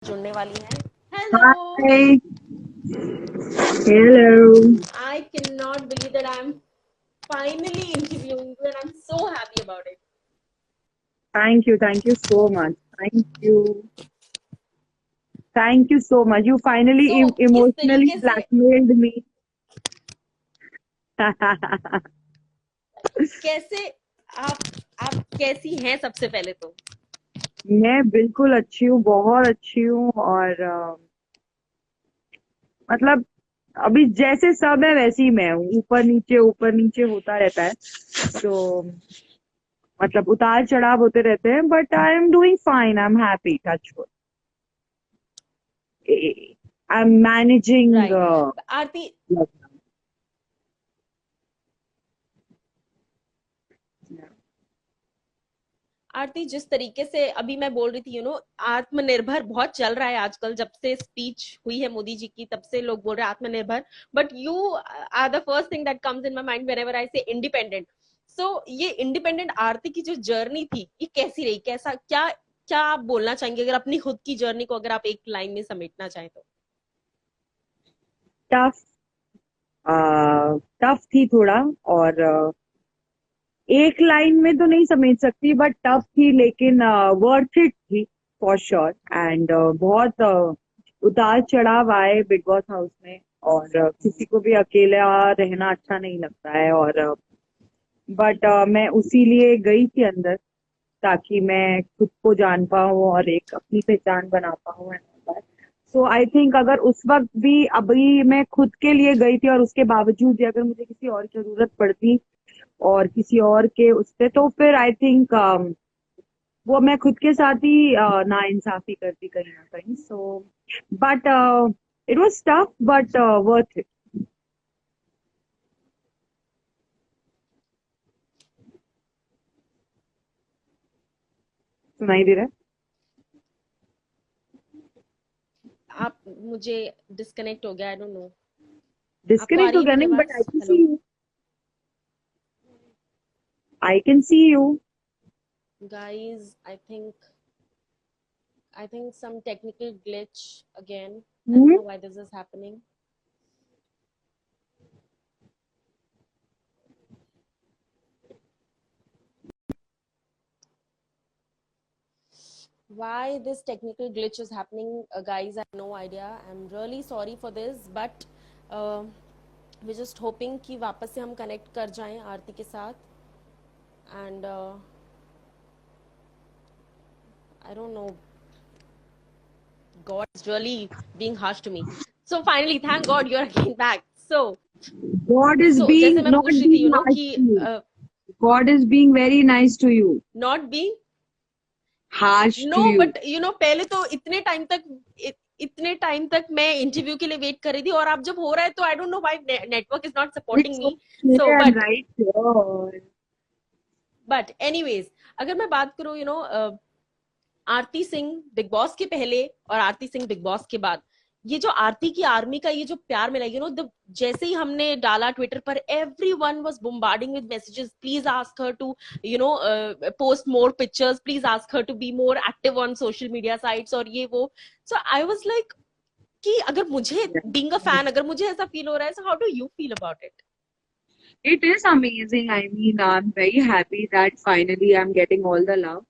जुड़ने वाली है। Hello. Hi, hello. I cannot believe that I'm finally interviewing you and I'm so happy about it. Thank you so much. Thank you so much. You So finally किस emotionally तरीके से blackmailed me. कैसे आप आप कैसी हैं सबसे पहले तो। मैं बिल्कुल अच्छी हूँ, बहुत अच्छी हूँ और मतलब अभी जैसे सब है वैसी ही मैं हूँ, ऊपर नीचे होता रहता है। तो मतलब उतार चढ़ाव होते रहते हैं, but I am doing fine, I am happy, touch wood. I am managing. Right. Aarti, Aarti जिस तरीके से अभी मैं बोल रही थी, आत्मनिर्भर बहुत चल रहा है आजकल। जब से स्पीच हुई है मोदी जी की तब से लोग बोल रहे हैं आत्मनिर्भर, but you are the first thing that comes in my mind wherever I say independent. सो ये इंडिपेंडेंट आरती की जो जर्नी थी ये कैसी रही, कैसा क्या क्या आप बोलना चाहेंगे अगर अपनी खुद की जर्नी को अगर आप एक लाइन में समेटना चाहें तो। टफ टफ थी थोड़ा, और एक लाइन में तो नहीं समेट सकती, बट टफ थी, लेकिन वर्थ इट थी फॉर श्योर। एंड बहुत उतार चढ़ाव आए बिग बॉस हाउस में, और किसी को भी अकेला रहना अच्छा नहीं लगता है। और बट मैं उसी लिए गई थी अंदर, ताकि मैं खुद को जान पाऊँ और एक अपनी पहचान बना पाऊँ। सो आई थिंक अगर उस वक्त भी, अभी मैं खुद के लिए गई थी और उसके बावजूद भी अगर मुझे किसी और की जरूरत पड़ती और किसी और के उससे, तो फिर आई थिंक वो मैं खुद के साथ ही नाइंसाफी करती कहीं ना कहीं। So but it was tough, but worth it. सुनाई दे रहा है? आप मुझे डिस्कनेक्ट हो गया, आई डोंट नो। आपको आ डिस्कनेक्ट रही हो है गया मेरी नहीं, बट आवाज? I can see hello you. I can see you. Guys, I think some technical glitch again. I don't know why this is happening. Why this technical glitch is happening, guys, I have no idea. I'm really sorry for this, but uh, we're just hoping कि वापस से हम connect कर जाएं आरती के साथ, and I don't know, God is really being harsh to me. So finally, thank God you're again back. God is So जैसे being मैं not पूछ रही थी, being harsh कि to you. God is being very nice to you. not being Harsh to no, you. But पहले तो इतने time तक मैं इंटरव्यू के लिए वेट कर रही थी, और अब जब हो रहा है तो I don't know why network is not supporting It's me. okay, so I'm but right here. Anyways, अगर मैं बात करूं आरती सिंह बिग बॉस के पहले और आरती सिंह बिग बॉस के बाद, ये जो आरती की आर्मी का ये जो प्यार मिला, जैसे ही हमने डाला ट्विटर पर, everyone was bombarding with messages, please ask her to post more pictures, please ask her to be more active on social media sites और ये वो। सो आई वॉज लाइक कि अगर मुझे बीइंग अ फैन, अगर मुझे ऐसा फील हो रहा है, so how do you feel about it? It is amazing. I mean, I'm very happy that finally I'm getting all the love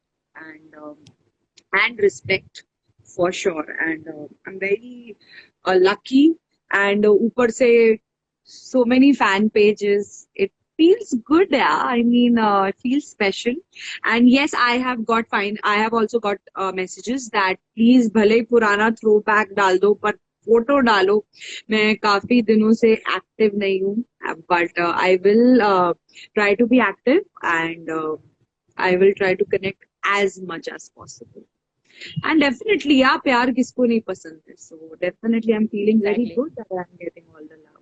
and respect for sure. And I'm very lucky. And ऊपर से so many fan pages. It feels good. Yeah, I mean, it feels special. And yes, I have got fine. I have also got messages that please भले ही पुराना throwback डाल दो, पर photo डालो। मैं काफी दिनों से एक्टिव नहीं हूँ, but I will try to be active, and I will try to connect as much as possible. And definitely, yeah, प्यार किसको नहीं पसंद है. So definitely I'm feeling very exactly, good that I'm getting all the love.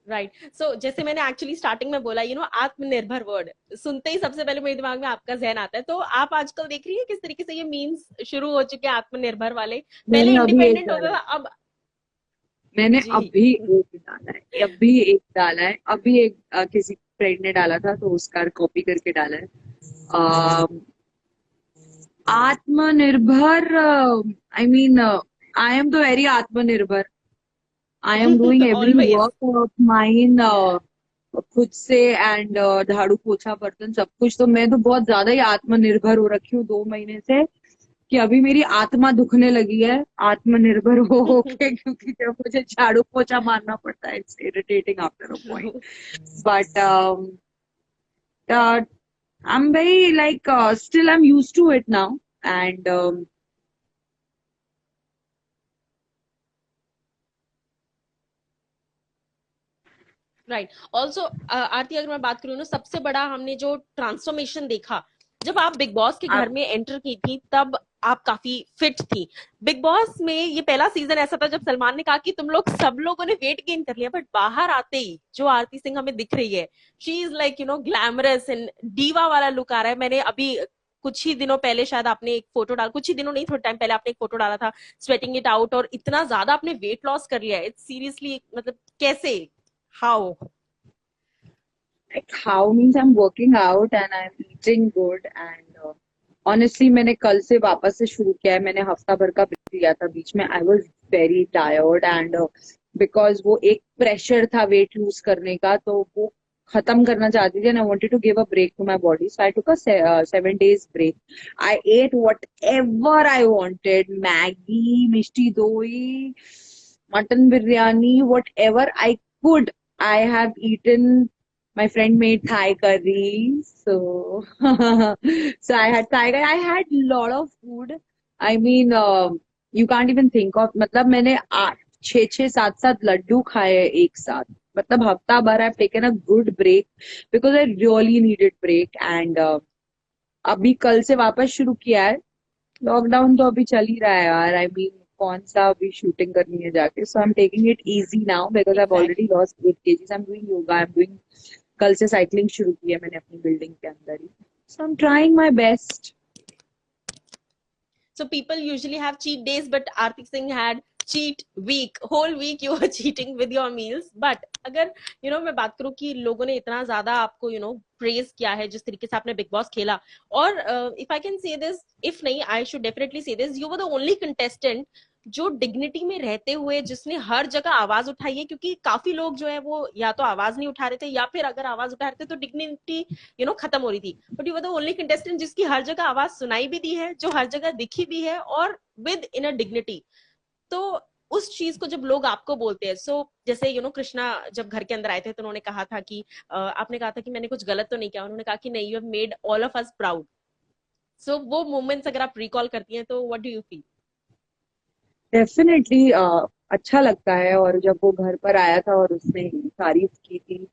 Right. So जैसे मैंने actually starting में बोला, आत्मनिर्भर वर्ड सुनते ही सबसे पहले मेरे दिमाग में आपका जहन आता है। तो आप आजकल देख रही है किस तरीके से ये मीम्स शुरू हो चुके हैं आत्मनिर्भर वाले। पहले मैंने अभी एक इंडिपेंडेंट डाला होता है. था, अब मैंने जी। अभी एक डाला है. अभी एक डाला है. अभी एक किसी फ्रेंड ने डाला था, तो उसका कॉपी करके डाला है. आत्मनिर्भर, आई मीन आई एम तो वेरी आत्मनिर्भर. आई am doing every always. Work of mine खुद से, एंड झाड़ू पोछा बर्तन सब कुछ. तो मैं तो बहुत ज्यादा ही आत्मनिर्भर हो रखी हूँ 2 महीने से, कि अभी मेरी आत्मा दुखने लगी है आत्मनिर्भर हो के, क्योंकि जब मुझे झाड़ू पोछा मारना पड़ता है, it's irritating after a point. True. But I'm very like still I'm used to it now, and right. Also Aarti, अगर मैं बात करूँ ना, सबसे बड़ा हमने जो ट्रांसफॉर्मेशन देखा जब आप बिग बॉस के घर आप में एंटर की थी, तब आप काफी फिट थी. बिग बॉस में ये पहला सीजन ऐसा था जब सलमान ने कहा कि तुम लोग सब लोगों ने वेट गेन कर लिया, बट बाहर आते ही जो आरती सिंह हमें दिख रही है, she is like glamorous and diva वाला लुक आ रहा है. मैंने अभी कुछ ही दिनों पहले, शायद आपने एक फोटो डाल, कुछ ही दिनों नहीं, थोड़ा टाइम पहले आपने एक फोटो डाला था स्वेटिंग इट आउट, और इतना ज्यादा आपने वेट लॉस कर लिया है. इट्स सीरियसली, मतलब कैसे, how? like how means I'm working out and I'm eating good, and honestly मैंने कल से वापस से शुरू किया है. मैंने हफ्ता भर का ब्रेक लिया था बीच में. I was very tired, and because वो एक प्रेशर था वेट लूज करने का, तो वो खत्म करना चाहती थी, and I wanted to give a break to my body. So I took a 7 days break. I ate whatever I wanted, Maggi, mishti doi, mutton biryani, whatever I could. I have eaten. My friend made Thai curry, so so I had Thai curry. I had lot of food. I mean, you can't even think of. मतलब मैंने 6 6 7 7 लड्डू खाए हैं एक साथ. मतलब हफ्ता भर I've taken a good break because I really needed break, and अभी कल से वापस शुरू किया है. लॉकडाउन तो अभी चल ही रहा है यार. आई मीन कौन सा अभी शूटिंग करनी है जाके. So I am taking it easy now because I already exactly. Lost 8 kgs. I am doing yoga, I am doing. कल से साइकिलिंग शुरू की है मैंने अपनी बिल्डिंग के अंदर ही. So I am trying my best. So people usually have cheat days, but Aarti Singh had cheat week. Whole week you were cheating with your meals. But अगर मैं बात करूं कि लोगों ने इतना ज्यादा आपको प्रेज किया है जिस तरीके से आपने बिग बॉस खेला, और if I can say this, if नहीं, आई शुड डेफिनेटली से this, you were the only contestant जो डिग्निटी में रहते हुए जिसने हर जगह आवाज उठाई है. क्योंकि काफी लोग जो है वो या तो आवाज नहीं उठा रहे थे, या फिर अगर आवाज उठा रहे थे तो डिग्निटी खत्म हो रही थी. But you were the only contestant जिसकी हर जगह आवाज सुनाई भी दी है, जो हर जगह दिखी भी है, और विद इन अ डिग्निटी. तो उस चीज को जब लोग आपको बोलते हैं, सो जैसे कृष्णा जब घर के अंदर आए थे तो उन्होंने कहा था कि आपने कहा था कि मैंने कुछ गलत तो नहीं किया. उन्होंने कहा कि नहीं, you have made all of us proud. So वो मोमेंट्स अगर आप रिकॉल करती हैं तो what do you feel? Definitely अच्छा लगता है. और जब वो घर पर आया था और उसने तारीफ की थी,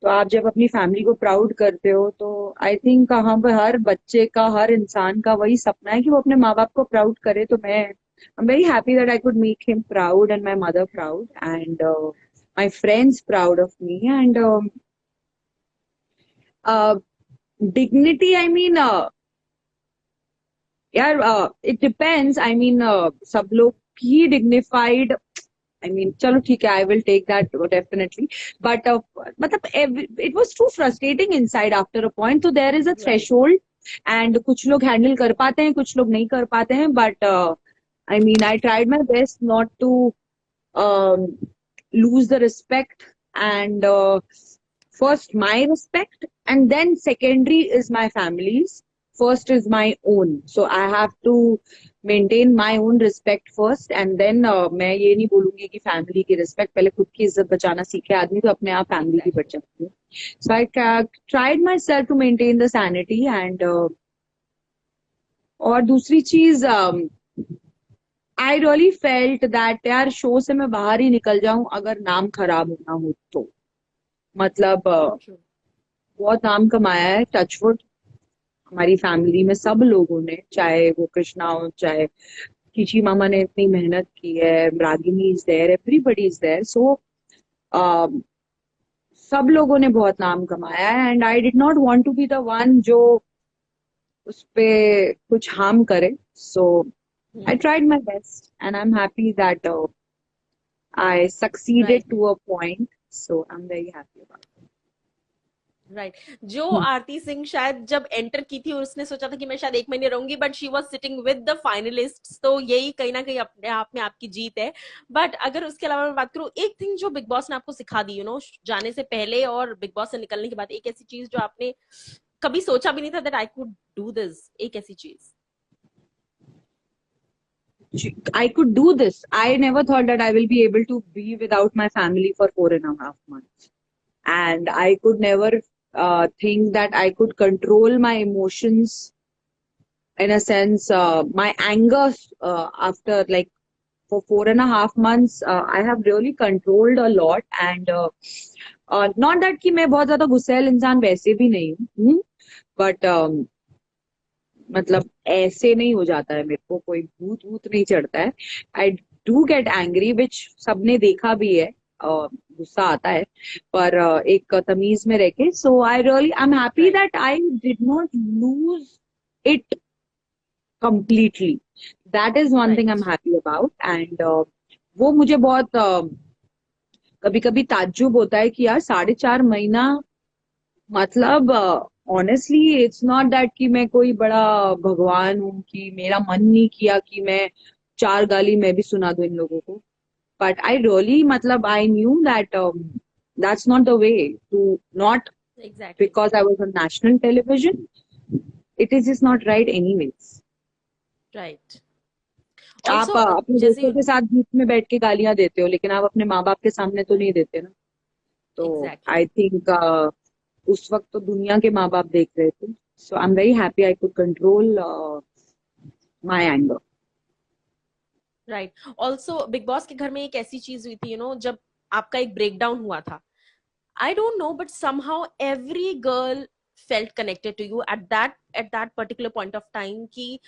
तो आप जब अपनी फैमिली को प्राउड करते हो, तो आई थिंक हाँ, हर बच्चे का, हर इंसान का वही सपना है कि वो अपने माँ बाप को प्राउड करे. तो मैं I'm very happy that I could make him proud and my mother proud, and my friends proud of me, and uh, dignity. I mean, यार it depends. I mean, सब लोग ही dignified. I mean, चलो ठीक है, I will take that definitely. But मतलब it was too frustrating inside after a point. So there is a right. threshold, and कुछ लोग handle कर पाते हैं, कुछ लोग नहीं कर पाते हैं. But I mean, I tried my best not to um, lose the respect, and first my respect, and then secondary is my family's. First is my own, so I have to maintain my own respect first, and then मैं ये नहीं बोलूंगी कि family की respect. पहले खुद की इज्जत बचाना सीखे आदमी, तो अपने आप फैमिली की बच एग्जैक्टली. जाती है. So I tried myself to maintain the sanity, and और दूसरी चीज, आई रियली फेल्ट दैट यार शो से मैं बाहर ही निकल जाऊं अगर नाम खराब होना हो तो. मतलब बहुत नाम कमाया है, टचवुड. हमारी फैमिली में सब लोगों ने, चाहे वो कृष्णा हो, चाहे किची मामा ने इतनी मेहनत की है, Ragini is there, everybody is there. So सब लोगों ने बहुत नाम कमाया है, and I did not want to be the one जो उस पे कुछ हार्म करे. सो I tried my best, and I'm happy that I succeeded right. to a point. So I'm very happy about it. Right जो आरती सिंह शायद जब enter की थी और उसने सोचा था कि मैं शायद 1 महीने रहूंगी, but she was sitting with the finalists, तो यही कहीं ना कहीं अपने आप में आपकी जीत है। बट अगर उसके अलावा मैं बात करूं, एक थिंग जो बिग बॉस ने आपको सिखा दी, जाने से पहले और बिग बॉस से निकलने के बाद, एक ऐसी चीज जो आपने कभी सोचा भी नहीं था that I could do this, एक ऐसी चीज। I could do this. I never thought that I will be able to be without my family for 4.5 months. And I could never think that I could control my emotions in a sense, my anger after like for 4.5 months, I have really controlled a lot. And not that कि मैं बहुत ज्यादा गुस्सैल इंसान वैसे भी नहीं हूँ, but मतलब ऐसे नहीं हो जाता है, मेरे को कोई भूत भूत नहीं चढ़ता है। आई डू गेट एंग्री, विच सबने देखा भी है, गुस्सा आता है, पर एक तमीज में रह के। So I am happy right that I did not lose it completely. That is one thing I'm right happy about. And वो मुझे बहुत कभी कभी ताज्जुब होता है कि यार 4.5 महीना, मतलब ऑनेस्टली इट्स नॉट दैट कि मैं कोई बड़ा भगवान हूँ कि मेरा मन नहीं किया कि मैं 4 गाली मैं भी सुना दूं इन लोगों को। बट आई रियली, मतलब I knew that that's not the way to not, exactly because I was on national television, it is just not right anyways. Right आप ऑल्सो अपने जैसे दोस्तों के साथ बीच में बैठ के गालियां देते हो, लेकिन आप अपने माँ बाप के सामने तो नहीं देते ना। तो एग्जैक्टली आई थिंक उस वक्त तो दुनिया के माँ बाप देख रहे थे। So I am very happy I could control my anger. Right also Bigg Boss के घर में एक ऐसी चीज हुई थी, जब आपका एक ब्रेकडाउन हुआ था, I don't know, but somehow every girl felt connected to you at that particular point of time कि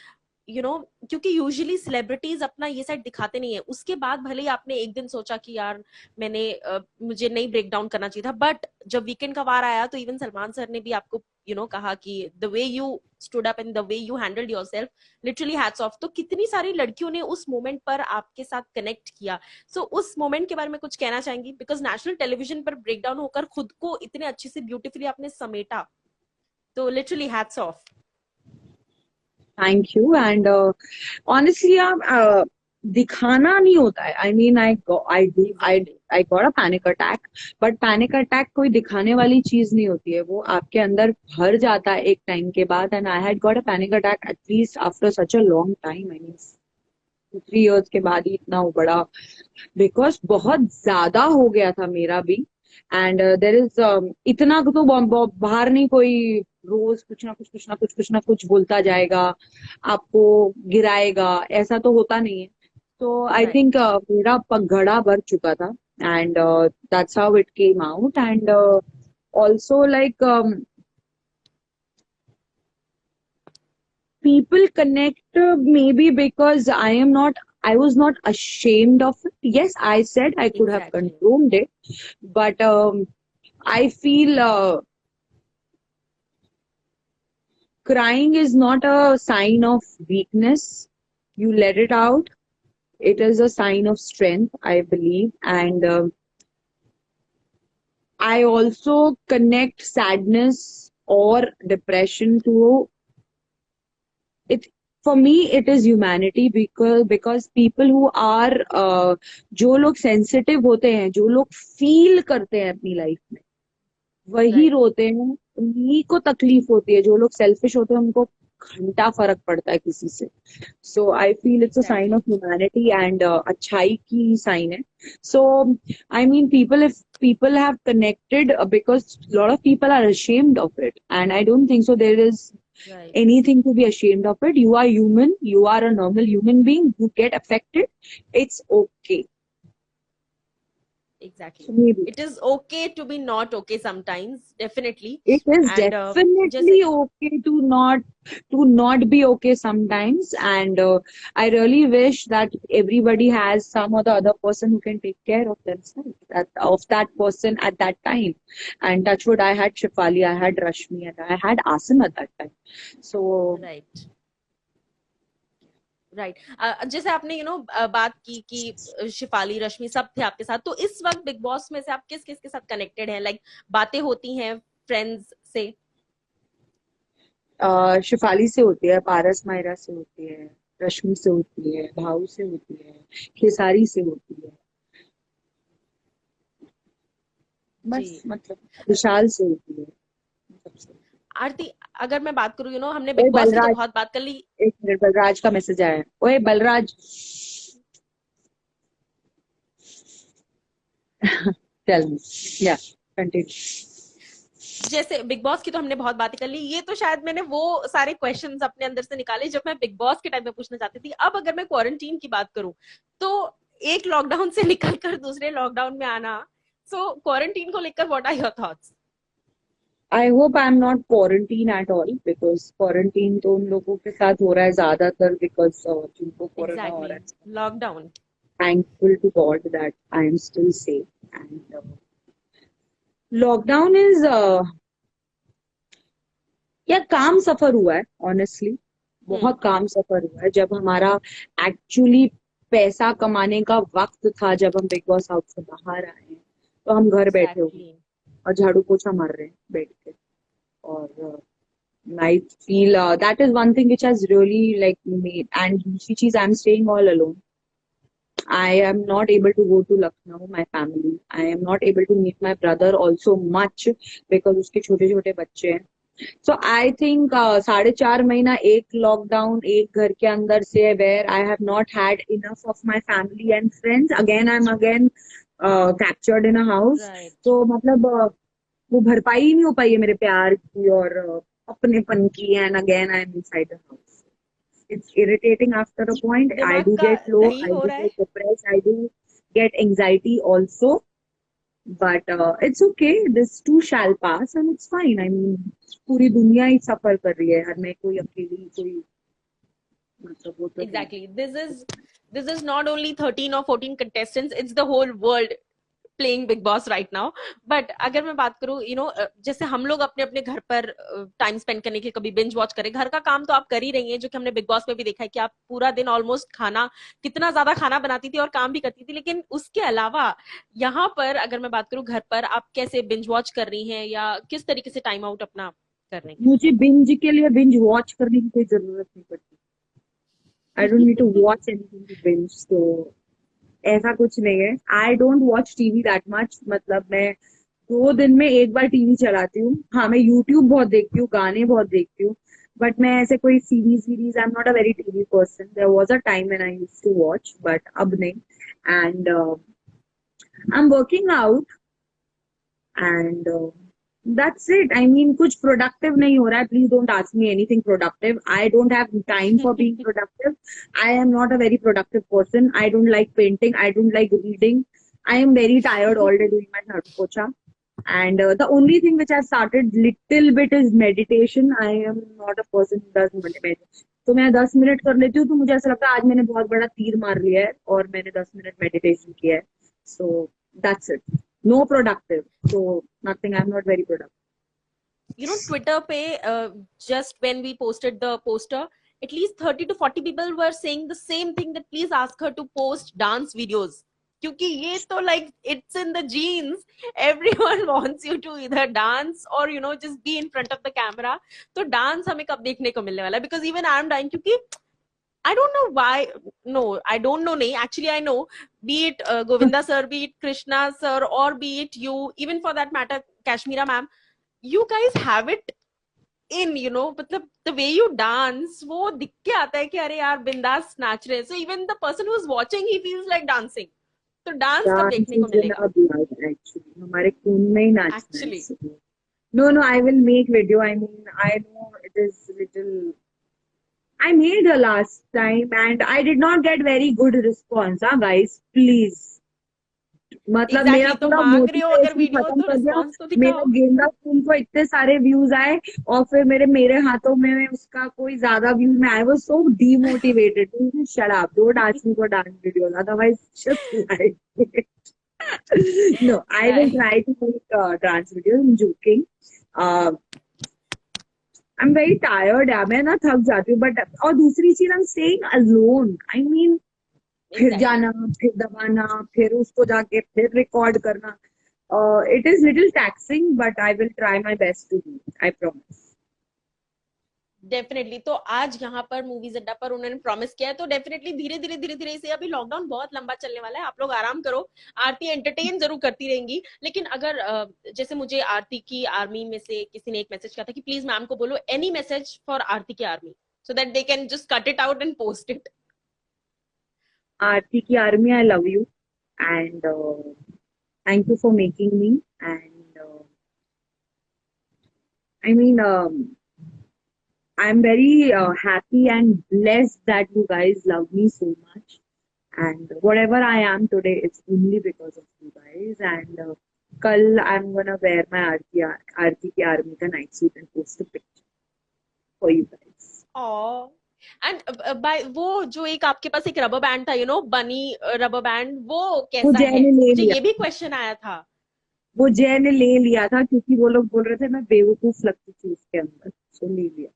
क्योंकि यूजुअली सेलिब्रिटीज अपना ये साइड दिखाते नहीं है। उसके बाद भले ही आपने एक दिन सोचा कि यार मुझे नहीं ब्रेक डाउन करना चाहिए था, बट जब वीकेंड का वार आया तो इवन सलमान सर ने भी आपको कहा कि the way you stood up and the way you handled yourself, literally hats off. तो कितनी सारी लड़कियों ने उस मोमेंट पर आपके साथ कनेक्ट किया। सो उस मोमेंट के बारे में कुछ कहना चाहेंगी, बिकॉज नेशनल टेलीविजन पर ब्रेक डाउन होकर खुद को इतने अच्छे से ब्यूटीफुली आपने समेटा, तो literally hats off. Thank you. And honestly आप दिखाना नहीं होता है। आई mean I I I exactly I got a panic attack, but panic attack कोई दिखाने वाली चीज नहीं होती है, वो आपके अंदर भर जाता है एक टाइम के बाद। And I had got a panic attack at least after such a long time. I mean 2-3 years के बाद ही इतना बड़ा, बिकॉज बहुत ज्यादा हो गया था मेरा भी। एंड देर इज इतना तो बाहर नहीं कोई रोज कुछ ना कुछ बोलता जाएगा, आपको गिराएगा, ऐसा तो होता नहीं है। तो आई थिंक राइट मेरा पगड़ा भर चुका था। And that's how it came out. And also like people connect, maybe because I was not ashamed of it. Yes, I said I could have exactly controlled it, but I feel crying is not a sign of weakness. You let it out. It is a sign of strength, I believe. And I also connect sadness or depression to it. For me it is humanity, because people who are जो लोग sensitive होते हैं, जो लोग feel करते हैं अपनी life में, वही राइट रोते हैं, उन्हीं को तकलीफ होती है। जो लोग सेल्फिश होते हैं उनको घंटा फर्क पड़ता है किसी से। So I feel it's a sign exactly of humanity and अच्छाई की साइन है। So I mean people, if people have connected, because a lot of people are ashamed of it, and I don't think so there is right anything to be ashamed of it. You are human, you are a normal human being, you get affected, it's okay. Exactly So maybe it is okay to be not okay sometimes, definitely. it is and जैसे definitely okay to not be okay sometimes. And I really wish that everybody has some or the other person who can take care of themselves, of that person at that time. And touch wood, I had Shefali, I had Rashmi, and I had Asim at that time. So right right जैसे आपने बात की कि शिफाली रश्मि सब थे आपके साथ, तो इस वक्त बिग बॉस में से आप किस किस के साथ कनेक्टेड हैं, लाइक बातें होती हैं फ्रेंड्स से? शिफाली से होती है, पारस मायरा से होती है, रश्मि से होती है, भाऊ से होती है, खेसारी से होती है, बस जी मतलब विशाल से होती है सबसे। आरती, अगर मैं बात करूँ, हमने ओए बिग बॉस की तो बलराज, बहुत बात कर ली। एक मिनट, बलराज का मैसेज आया है। ओए बलराज, टेल मी, या कंटिन्यू। जैसे बिग बॉस की तो हमने बहुत बातें कर ली, ये तो शायद मैंने वो सारे क्वेश्चंस अपने अंदर से निकाले जो मैं बिग बॉस के टाइम में पूछना चाहती थी। अब अगर मैं क्वारंटीन की बात करूं, तो एक लॉकडाउन से निकलकर दूसरे लॉकडाउन में आना, सो क्वारंटीन को लेकर what are your thoughts? I hope I am not quarantine at all, because quarantine तो उन लोगों के साथ हो रहा है ज्यादातर, बिकॉज जिनको कोरोना हो एग्जैक्टली, रहा है। Lockdown. Thankful to God that I am still safe. And lockdown is या काम सफर हुआ है ऑनेस्टली, हम्म। बहुत काम सफर हुआ है। जब हमारा एक्चुअली पैसा कमाने का वक्त था, जब हम बिग बॉस हाउस से बाहर आए हैं, तो हम घर बैठे हुए एग्जैक्टली। और झाड़ू पोछा मार रहे हैं बैठ के। और I feel that is one thing which has really like made. And दूसरी चीज, I am staying all alone. I am not able to go to Lucknow, my family. I am not able to meet my brother also much because उसके छोटे छोटे बच्चे हैं. So I think 4.5 महीना एक lockdown एक घर के अंदर से है, where I have not had enough of my family and friends. Again, I'm again captured in a house. Right. तो मतलब वो भरपाई ही नहीं हो पाई है मेरे प्यार की और अपनेपन की. And again, I'm inside the house. It's irritating after a point. I दिमाग do का get low, दही I हो do रहा है। get depressed, I do get anxiety also. But it's okay. This too shall pass and it's fine. I mean, पूरी दुनिया ही सफर कर रही है यार, मैं कोई अकेली कोई मतलब वो तो है. Exactly. This is not only 13 or 14 contestants, it's the whole world playing big boss right now. But अगर मैं बात करूं, जैसे हम लोग अपने अपने घर पर टाइम स्पेंड करने के कभी बिंज वॉच करें, घर का काम तो आप कर ही रही हैं, जो कि हमने बिग बॉस में भी देखा है कि आप पूरा दिन ऑलमोस्ट खाना, कितना ज्यादा खाना बनाती थी और काम भी करती थी. लेकिन उसके अलावा यहाँ पर अगर मैं बात करूं, घर पर आप कैसे बिंज वॉच कर रही हैं या किस तरीके से टाइम आउट अपना कर रही मुझे बिंज के लिए बिंज वॉच करने की कोई जरूरत नहीं पड़ती. I don't need to watch anything to binge. तो ऐसा कुछ नहीं है. I don't watch TV that much. मतलब मैं 2 दिन में एक बार टीवी चलाती हूँ. हाँ, मैं यूट्यूब बहुत देखती हूँ, गाने बहुत देखती हूँ, बट मैं ऐसे कोई series, I am not a very TV person. There was a time when I used to watch, but अब नहीं. And I am working out and that's it. I mean कुछ प्रोडक्टिव नहीं हो रहा है. Please don't ask me anything productive. I don't have time for being हैं? Productive. I am not a very productive person. I don't like painting. I don't like reading. I am very tired all day doing my jhadu pocha. And the only thing which I've started little bit is meditation. I am not a person who does meditation. तो मैं 10 minute कर लेती हूँ, तो मुझे ऐसा लगता है आज मैंने बहुत बड़ा तीर मार लिया है और मैंने 10 मिनट मेडिटेशन किया है. So that's it. No productive. So nothing. I am not very productive. Twitter पे just when we posted the poster, at least 30 to 40 people were saying the same thing, that please ask her to post dance videos, क्योंकि ये तो like it's in the genes. Everyone wants you to either dance or just be in front of the camera. तो dance हमें कब देखने को मिलने वाला है? Because even I am dying, क्योंकि I don't know why. No, I don't know. नहीं, actually I know. Be it Govinda sir, be it Krishna sir, or be it you, even for that matter, Kashmira ma'am, you guys have it in, मतलब the way you dance, वो दिख के आता है कि अरे यार बिंदास नाच रहे हैं. So even the person who's watching, he feels like dancing. तो डांस कब डांस देखने को इज इन मिलेगा? A blood actually. हमारे खून में ही नाचना एक्चुअली. है. No no, I will make video. I mean I know it is little. I made her last time and I did not get very good response. हाँ guys, please. मतलब मेरा exactly. तो पूरा मांग रहे हो अगर मोटिवेशन वीडियो, खत्म तो कर दिया. रिस्पॉन्स तो मेरा दिखाओ. गेंदा फूल को इतने सारे व्यूज आए और फिर मेरे हाथों में उसका कोई ज्यादा व्यू में. I was so demotivated. Shut up, don't ask me for dance videos, otherwise just like. No, I will right. Try to make dance videos. I am joking. I am very tired यार. मैं ना थक जाती हूँ. But और दूसरी चीज, I am staying alone. I mean फिर एग्जैक्टली. जाना, फिर दबाना, फिर उसको जाके फिर रिकॉर्ड करना. It is little taxing, but I will try my best to do it. I promise. Definitely. तो आज यहाँ पर मूवीज अड्डा पर उन्होंने प्रॉमिस किया है, तो डेफिनेटली धीरे धीरे धीरे धीरे से, अभी लॉकडाउन बहुत लंबा चलने वाला है, आप लोग आराम करो। आरती एंटरटेन जरूर करती रहेंगी। लेकिन अगर जैसे मुझे आरती की आर्मी में से किसी ने एक मैसेज किया था कि प्लीज मैम को बोलो एनी मैसेज फॉर आरती की army, so that they can just cut it out and post it. Aarti ki army, I love you, and thank you for making me. And I mean, I'm very happy and blessed that you guys love me so much. And whatever I am today, it's only because of you guys. And kal I'm gonna wear my Aarti ki army ka night suit and post a picture for you guys. And by वो जो एक आपके पास एक rubber band था, you know bunny rubber band, वो वो कैसा जय है? ने ले मुझे लिया ये भी क्वेश्चन आया था। वो जय ने ले लिया था क्योंकि वो लोग बोल रहे थे मैं बेवकूफ लगती थी उसके अंदर, तो ले लिया।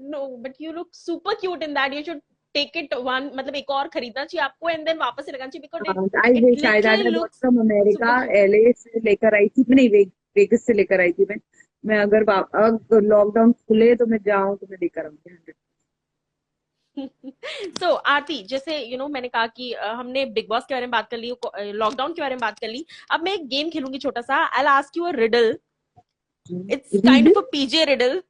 No but you look super cute in that, you should take it one, मतलब एक और खरीदना चाहिए आपको एंड देन वापस से लगाना चाहिए, because I it wish I that literally I bought looks from America, super LA से लेकर आई थी, नहीं वेगस से लेकर आई थी मैं अगर लॉकडाउन खुले तो मैं जाऊं तो मैं लेकर आऊंगी 100। सो आरती, जैसे यू नो मैंने कहा कि हमने बिग बॉस के बारे में बात कर ली, लॉकडाउन के बारे में बात कर ली। अब मैं एक गेम खेलूंगी छोटा सा। I will ask you a riddle. It's kind of a PJ riddle.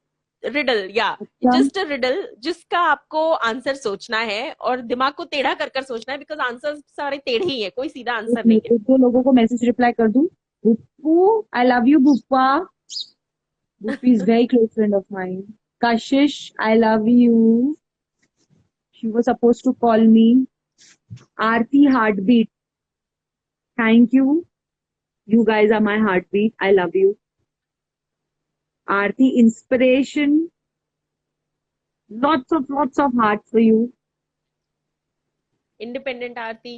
Riddle या जस्ट अ रिडल जिसका आपको आंसर सोचना है और दिमाग को टेढ़ा कर कर सोचना है, बिकॉज आंसर सारे टेढ़े ही है, कोई सीधा आंसर नहीं है। दो लोगों को मैसेज रिप्लाई कर दूं। Buppu, I love you Buppa. Buppi is very close friend of mine. Kashish, I love you. She was supposed to call me. Aarti, heartbeat. Thank you. You guys are my heartbeat. I love you. Aarti, inspiration. Lots of heart for you. Independent Aarti.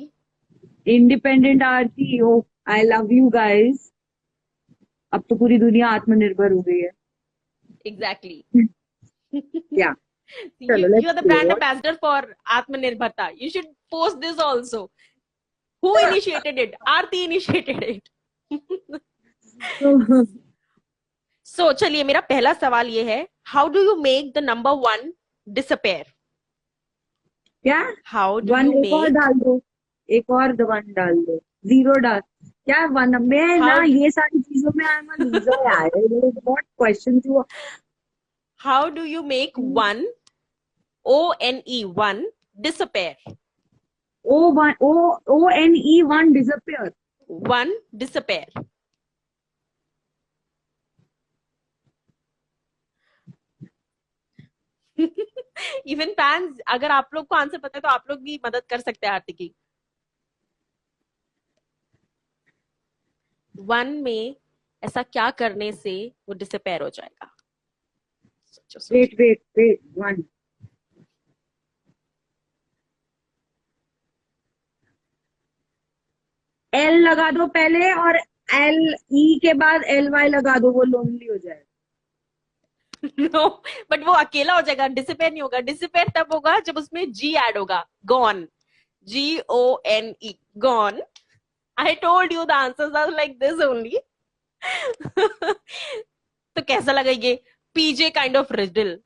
Independent Aarti. Oh, I love you guys. अब तो पूरी दुनिया आत्मनिर्भर हो गई है। Exactly. Yeah. You, चलो, you are let's the see brand what. ambassador for Atmanirbharta. You should post this also. Who initiated it? Aarti initiated it. So, चलिए मेरा पहला सवाल ये है, how do you make the number one disappear? क्या? How do one you एक और make? डाल दो, एक और वन डाल दो, जीरो डाल। क्या वन में ना, How ये सारी चीजों में आई एम अ लूजर यार। What question to. how do you make one one disappear? ONE one disappear. One disappear. Even fans, अगर आप लोग को आंसर पता है तो आप लोग भी मदद कर सकते हैं आरती की। वन में ऐसा क्या करने से वो डिसअपेयर हो जाएगा? Wait one. एल लगा दो पहले और LE के बाद LY लगा दो, वो लोनली हो जाएगा। नो बट वो अकेला हो जाएगा, डिसअपेयर नहीं होगा। डिसअपेयर तब होगा जब उसमें जी ऐड होगा। Gone, GONE, gone. I told you the answers are like this only. तो कैसा लगा ये PJ kind of riddle?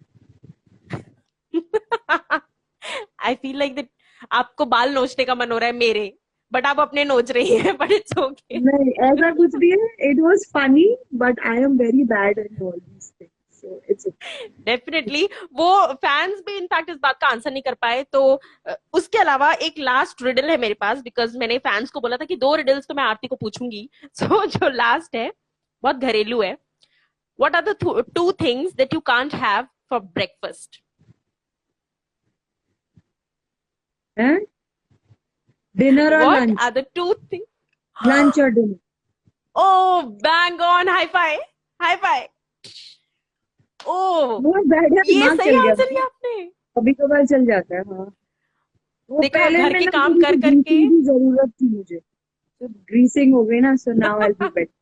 I feel like that आपको बाल नोचने का मन हो रहा है मेरे, बट आप अपने नोच रही है, बट इट्स ओके। नहीं, ऐसा कुछ नहीं है। It was funny but I am very bad at all these things, so it's definitely वो फैंस भी इनफैक्ट इस बात का आंसर नहीं कर पाए। तो उसके अलावा एक लास्ट रिडल है मेरे पास, बिकॉज मैंने फैंस को बोला था कि 2 रिडल्स तो मैं आरती को पूछूंगी। सो जो लास्ट है बहुत घरेलू है। What are the 2 things that you can't have for breakfast? Dinner और What lunch. are the 2 things? Lunch और dinner. Oh, bang on! High five! High five! Oh, बहुत बैठ गया, ये दिमाग सही चल गया। आंसर लिया आपने। कभी कभार चल जाता है। हाँ, वो देखा, पहले घर में के ना काम थोड़ी कर सी करके ग्रीसिंग की जरूरत थी मुझे, तो ग्रीसिंग हो गई ना, so now I be better.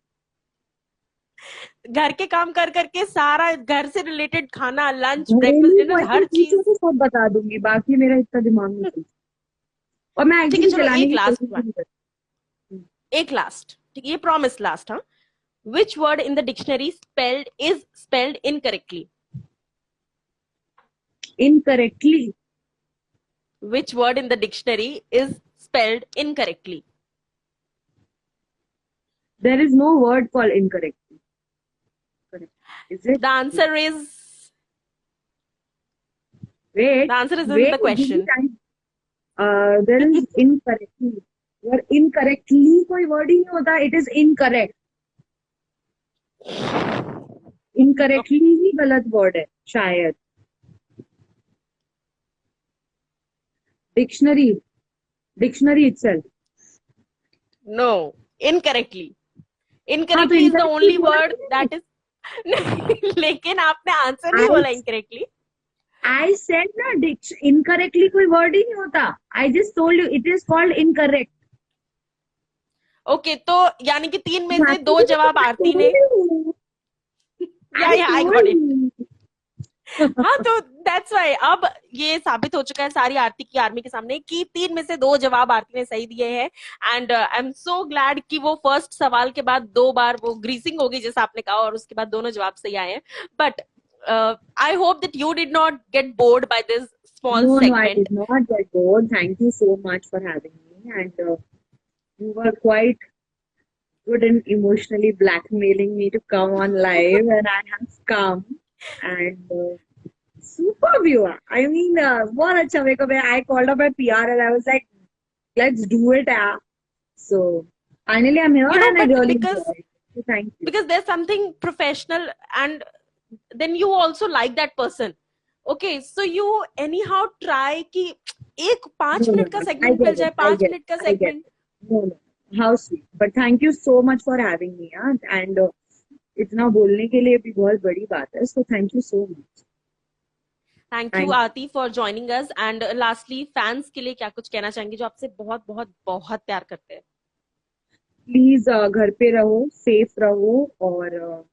घर के काम कर करके सारा घर से रिलेटेड खाना, लंच, ब्रेकफास्ट, घरेलू डिनर, हर क्वेश्चन चीज। पूछो तो सब बता दूंगी, बाकी मेरा इतना दिमाग नहीं चलता। और मैं ठीक है, एक्चुअली चलो चलाने एक की लास्ट कोशिश भी वन, नहीं करती। एक लास्ट, ठीक है, ये प्रॉमिस लास्ट। हाँ, Which word in the dictionary is spelled incorrectly? Incorrectly. Which word in the dictionary is spelled incorrectly? There is no word called incorrectly. Correct. Is it? The answer is Wait, in wait, the give me question. time. There is incorrectly. और incorrectly कोई word ही नहीं होता. It is incorrect. Incorrectly ही गलत word है शायद. Dictionary itself. No, incorrectly. हाँ तो Incorrectly is the incorrectly only बोला word नहीं. that is. लेकिन आपने आंसर नहीं बोला incorrectly. I said ना incorrectly कोई word ही नहीं होता. I just told you it is called incorrect. Okay, तो यानी कि 3 में से 2 Actually, जवाब I आरती told ने. you. या आई told गॉट इट. you. हाँ, तो दैट्स व्हाई अब ये साबित हो चुका है सारी आरती की आर्मी के सामने कि 3 में से 2 जवाब आरती ने सही दिए हैं. And I am so glad कि वो फर्स्ट सवाल के बाद 2 बार वो ग्रीसिंग हो गई जैसा आपने कहा, और उसके बाद दोनों जवाब सही आए हैं. But I hope that you did not get bored by this small No, I segment. did not get bored. Thank you so much for having me. And you were quite good in emotionally blackmailing me to come on live, and I have come. And super viewer. I mean, बहुत अच्छा मेरे को. I called up my PR and I was like, let's do it. So finally, I'm here and I But really enjoyed it. So thank you. because there's something professional, and then you also like that person. Okay, so you anyhow try कि एक 5 minute का No. I segment mill get जाए, it. 5 minute का I get segment. it. No. How sweet. But thank you so much for having me. And इतना बोलने के लिए भी बहुत बड़ी बात है. So thank you so much. Thank you Thank you. Aarti for joining us. And lastly fans के लिए क्या कुछ कहना चाहेंगे जो आपसे बहुत बहुत बहुत प्यार करते हैं? प्लीज घर पे रहो, सेफ रहो. और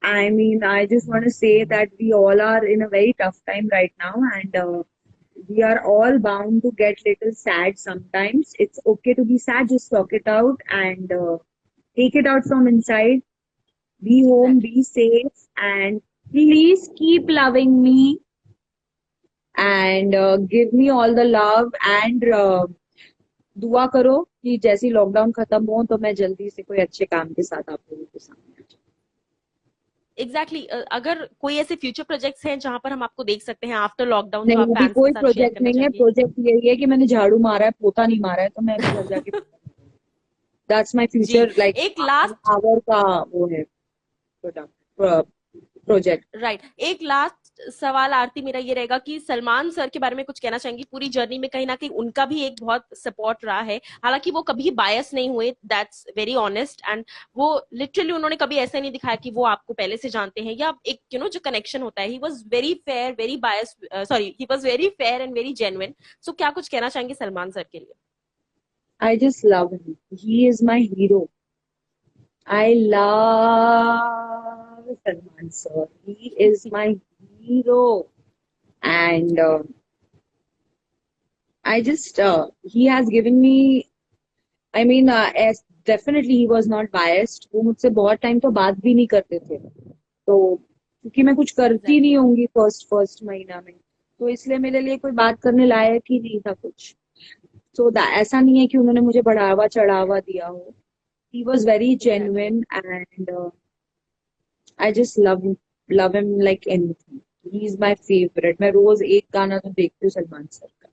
I mean, I just want to say that we all are in a very tough time right now, and we are all bound to get little sad sometimes. It's okay to be sad, just talk it out and take it out from inside. Be home, be safe, and please keep loving me and give me all the love. And दुआ करो कि जैसे lockdown खत्म हो तो मैं जल्दी से कोई अच्छे काम के साथ आप लोगों के सामने आ जाऊं. एग्जैक्टली. अगर कोई ऐसे फ्यूचर प्रोजेक्ट्स हैं जहां पर हम आपको देख सकते हैं आफ्टर लॉकडाउन, जो नहीं, आप अभी फैंस के कोई साथ शेयर प्रोजेक्ट करना नहीं है. चाहेंगे? प्रोजेक्ट यही है कि मैंने झाड़ू मारा है, पोता नहीं मारा है, तो मैं अभी घर जाके that's my ji. Future like एक लास्ट आवर का वो है प्रोजेक्ट. राइट. एक लास्ट सवाल आरती मेरा ये रहेगा कि सलमान सर के बारे में कुछ कहना चाहेंगी? पूरी जर्नी में कहीं ना कहीं उनका भी एक बहुत सपोर्ट रहा है, हालांकि वो कभी बायस नहीं हुए. That's very honest. एंड वो लिटरली उन्होंने कभी ऐसा नहीं दिखाया कि वो आपको पहले से जानते हैं, या एक जो कनेक्शन होता है. He was very fair, very bias, sorry, he was very fair and very genuine. So क्या कुछ कहना चाहेंगे सलमान सर के लिए? I just love him. He is my hero. I love Salman sir. He is my hero. And I just, he has given me, I mean, as definitely he was not biased. वो मुझसे बहुत time तो बात भी नहीं करते थे. तो क्योंकि मैं कुछ करती नहीं होंगी फर्स्ट महीना में, तो इसलिए मेरे लिए कोई बात करने लायक ही नहीं था कुछ. So ऐसा नहीं है कि उन्होंने मुझे बढ़ावा चढ़ावा दिया हो. He was very genuine and I just love him like anything. He is my favorite. मैं रोज एक गाना तो देखती हूँ सलमान सर का.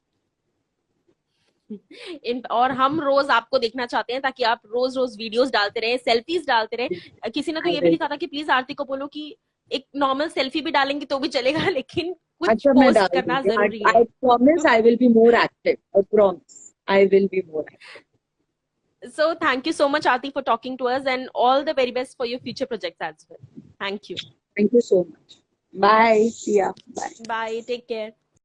और हम रोज आपको देखना चाहते हैं ताकि आप रोज रोज वीडियोस डालते रहे, सेल्फीज डालते रहे. किसी ने तो ये भी लिखा था कि प्लीज आरती को बोलो कि एक नॉर्मल सेल्फी भी डालेंगे तो भी चलेगा, लेकिन कुछ अच्छा, मैं पोस्ट डाल करना दूंगी. जरूरी I है. promise I will be more active. I promise I will be more active. So thank you so much Aarti for talking to us, and all the very best for your future projects as well. Thank you. Thank you so much. Bye. See ya. Bye. Bye. Take care.